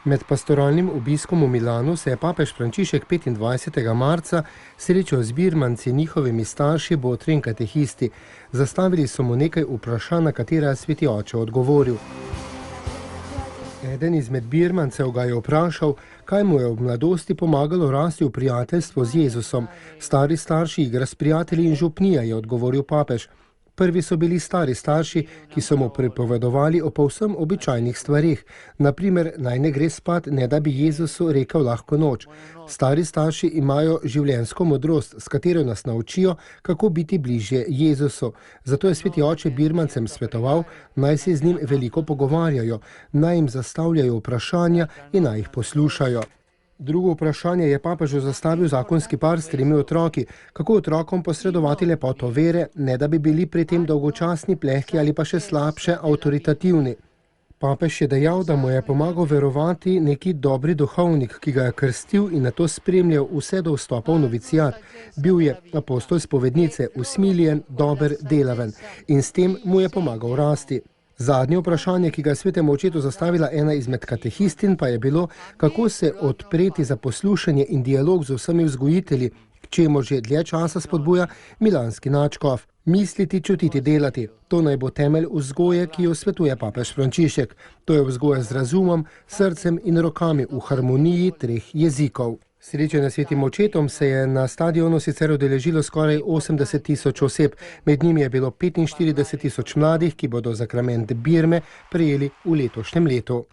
Med pastoralnim obiskom v Milanu se je papež Frančišek 25. marca srečal z birmanci, njihovimi starši, botri in katehisti. Zastavili so mu nekaj vprašanj, na katera je sveti oče odgovoril. Eden izmed birmancev ga je vprašal, kaj mu je v mladosti pomagalo rasti v prijateljstvo z Jezusom. Stari starši igra s prijatelji in župnija, je odgovoril papež. Prvi so bili stari starši, ki so mu pripovedovali o povsem običajnih stvarih. Naprimer, naj ne gre spat, ne da bi Jezusu rekel lahko noč. Stari starši imajo življenjsko modrost, s katero nas naučijo, kako biti bližje Jezusu. Zato je sveti oče birmancem svetoval, naj se z njim veliko pogovarjajo, naj jim zastavljajo vprašanja in naj jih poslušajo. Drugo vprašanje je papežu zastavil zakonski par s 3 otroki. Kako otrokom posredovati lepoto vere, ne da bi bili pri tem dolgočasni, plehki ali pa še slabše avtoritativni. Papež je dejal, da mu je pomagal verovati neki dobri duhovnik, ki ga je krstil in nato spremljal vse do vstopa v novicijat. Bil je apostol spovednice, usmiljen, dober, delaven in s tem mu je pomagal rasti. Zadnje vprašanje, ki ga je svetemu očetu zastavila ena izmed katehistin, pa je bilo, kako se odpreti za poslušanje in dialog z vsemi vzgojitelji, k čemu že dlje časa spodbuja milanski nadškof. Misliti, čutiti, delati. To naj bo temelj vzgoje, ki jo svetuje papež Frančišek. To je vzgoja z razumom, srcem in rokami v harmoniji 3 jezikov. Srečanje s svetim očetom se je na stadionu sicer udeležilo skoraj 80.000 oseb. Med njimi je bilo 45.000 mladih, ki bodo zakrament birme prejeli v letošnjem letu.